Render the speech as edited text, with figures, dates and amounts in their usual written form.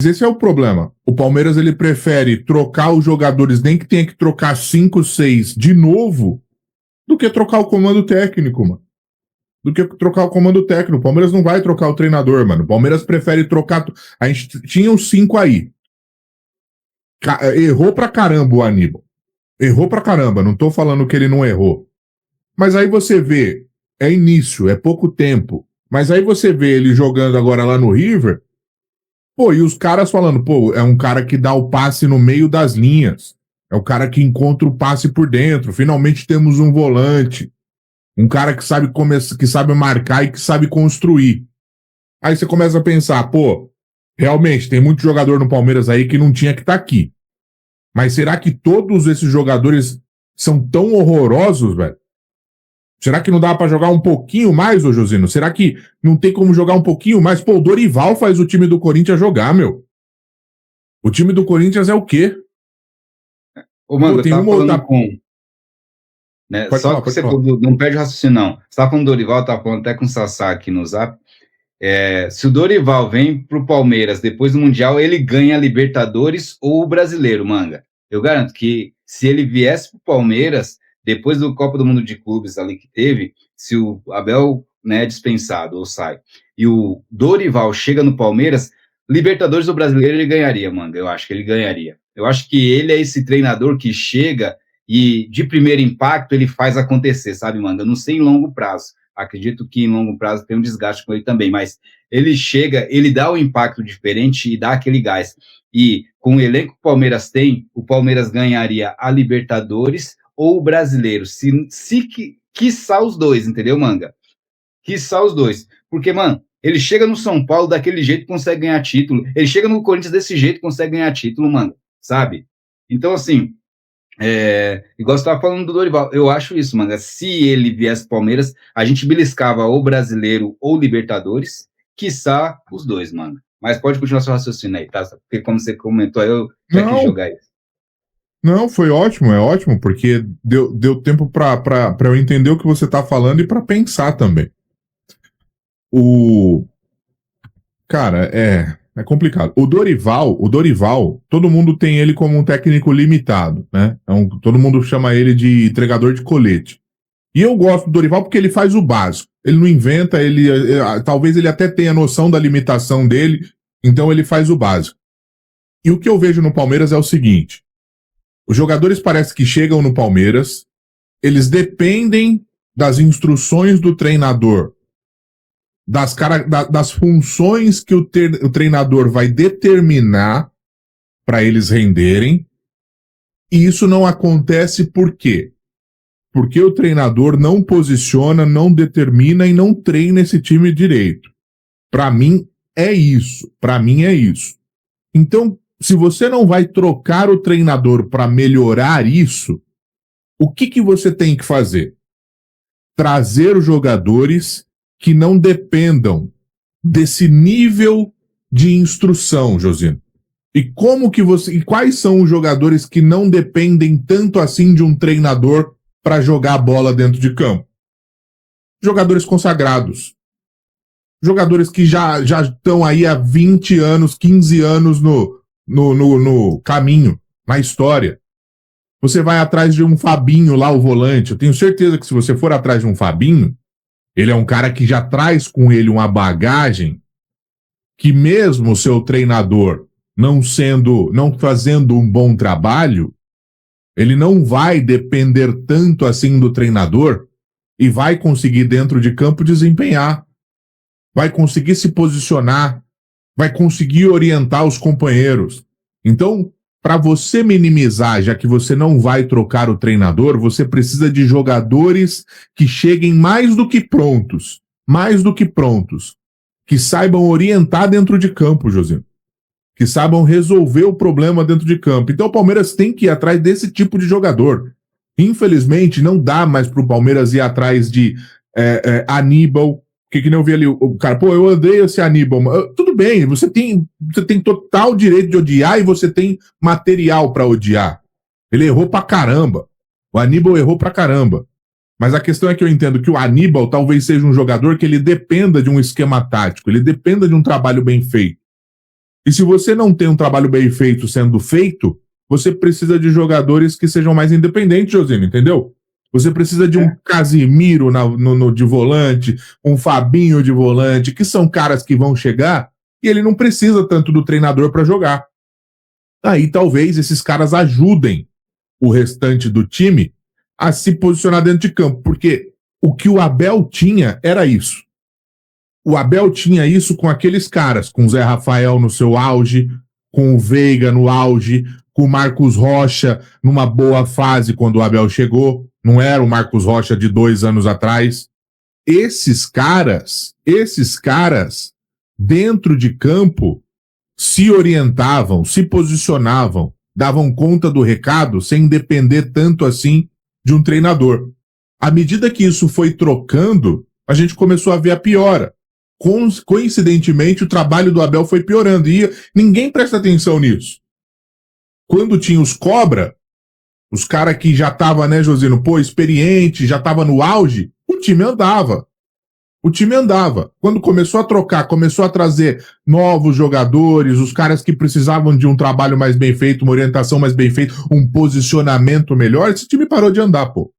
Esse é o problema. O Palmeiras ele prefere trocar os jogadores, nem que tenha que trocar 5, 6 de novo, do que trocar o comando técnico, mano. Do que trocar o comando técnico. O Palmeiras não vai trocar o treinador, mano. O Palmeiras prefere trocar. A gente tinha os 5 aí. Errou pra caramba o Aníbal. Errou pra caramba. Não tô falando que ele não errou. Mas aí você vê, é início, é pouco tempo. Mas aí você vê ele jogando agora lá no River. Pô, e os caras falando, pô, é um cara que dá o passe no meio das linhas. É o cara que encontra o passe por dentro. Finalmente temos um volante. Um cara que sabe que sabe marcar e que sabe construir. Aí você começa a pensar, pô, realmente, tem muito jogador no Palmeiras aí que não tinha que estar aqui. Mas será que todos esses jogadores são tão horrorosos, velho? Será que não dá pra jogar um pouquinho mais, ô Josino? Será que não tem como jogar um pouquinho mais? Pô, o Dorival faz o time do Corinthians jogar, meu. O time do Corinthians é o quê? Ô, mano, Pô, eu tava falando com... Né, Pode só falar, que pode você falar. não perde o raciocínio, não. Você tava falando do Dorival, tava falando até com o Sassá aqui no Zap. Se o Dorival vem pro Palmeiras depois do Mundial, ele ganha a Libertadores ou o Brasileiro, manga. Eu garanto que se ele viesse pro Palmeiras, depois do Copa do Mundo de Clubes ali que teve, se o Abel, né, é dispensado ou sai, e o Dorival chega no Palmeiras, Libertadores ou Brasileiro ele ganharia, manga. Eu acho que ele ganharia. Eu acho que ele é esse treinador que chega e de primeiro impacto ele faz acontecer, sabe, manga? Eu não sei em longo prazo. Acredito que em longo prazo tem um desgaste com ele também, mas ele chega, ele dá um impacto diferente e dá aquele gás. E com o elenco que o Palmeiras tem, o Palmeiras ganharia a Libertadores ou o Brasileiro, quiçá os dois, entendeu, manga? Quiçá os dois. Porque, mano, ele chega no São Paulo daquele jeito consegue ganhar título. Ele chega no Corinthians desse jeito consegue ganhar título, mano, sabe? Então, assim, igual você estava falando do Dorival, eu acho isso, mano. Se ele viesse pro Palmeiras, a gente beliscava ou Brasileiro ou Libertadores, quiçá os dois, mano. Mas pode continuar seu raciocínio aí, tá? Porque como você comentou, eu já quis Não, jogar isso. não, foi ótimo, é ótimo, porque deu tempo pra eu entender o que você tá falando e pra pensar também. Cara, é complicado. O Dorival, todo mundo tem ele como um técnico limitado, né? Todo mundo chama ele de entregador de colete. E eu gosto do Dorival porque ele faz o básico. Ele não inventa, talvez ele até tenha noção da limitação dele, então ele faz o básico. E o que eu vejo no Palmeiras é o seguinte: os jogadores parece que chegam no Palmeiras, eles dependem das instruções do treinador, das funções que o treinador vai determinar para eles renderem, e isso não acontece por quê? Porque o treinador não posiciona, não determina e não treina esse time direito. Para mim é isso. Para mim é isso. Então, se você não vai trocar o treinador para melhorar isso, o que você tem que fazer? Trazer os jogadores que não dependam desse nível de instrução, Josino. E quais são os jogadores que não dependem tanto assim de um treinador para jogar a bola dentro de campo? Jogadores consagrados. Jogadores que já estão aí há 20 anos, 15 anos no caminho, na história. Você vai atrás de um Fabinho lá, o volante. Eu tenho certeza que se você for atrás de um Fabinho, ele é um cara que já traz com ele uma bagagem que mesmo o seu treinador não fazendo um bom trabalho, ele não vai depender tanto assim do treinador e vai conseguir dentro de campo desempenhar, vai conseguir se posicionar, vai conseguir orientar os companheiros. Então, para você minimizar, já que você não vai trocar o treinador, você precisa de jogadores que cheguem mais do que prontos, que saibam orientar dentro de campo, José, que saibam resolver o problema dentro de campo. Então o Palmeiras tem que ir atrás desse tipo de jogador. Infelizmente, não dá mais para o Palmeiras ir atrás de Aníbal, que nem eu vi ali, o cara, pô, eu odeio esse Aníbal. Tudo bem, você tem total direito de odiar e você tem material para odiar. Ele errou pra caramba. O Aníbal errou pra caramba. Mas a questão é que eu entendo que o Aníbal talvez seja um jogador que ele dependa de um esquema tático, ele dependa de um trabalho bem feito. E se você não tem um trabalho bem feito sendo feito, você precisa de jogadores que sejam mais independentes, Josino, entendeu? Você precisa de um Casimiro de volante, um Fabinho de volante, que são caras que vão chegar e ele não precisa tanto do treinador para jogar. Aí talvez esses caras ajudem o restante do time a se posicionar dentro de campo, porque o que o Abel tinha era isso. O Abel tinha isso com aqueles caras, com o Zé Rafael no seu auge, com o Veiga no auge, com o Marcos Rocha numa boa fase quando o Abel chegou. Não era o Marcos Rocha de 2 anos atrás. Esses caras, dentro de campo, se orientavam, se posicionavam, davam conta do recado sem depender tanto assim de um treinador. À medida que isso foi trocando, a gente começou a ver a piora. Coincidentemente, o trabalho do Abel foi piorando e ninguém presta atenção nisso. Quando tinha os cobra, os caras que já estavam, né, Josino, experiente, já estava no auge, o time andava. O time andava. Quando começou a trocar, começou a trazer novos jogadores, os caras que precisavam de um trabalho mais bem feito, uma orientação mais bem feita, um posicionamento melhor, esse time parou de andar, pô.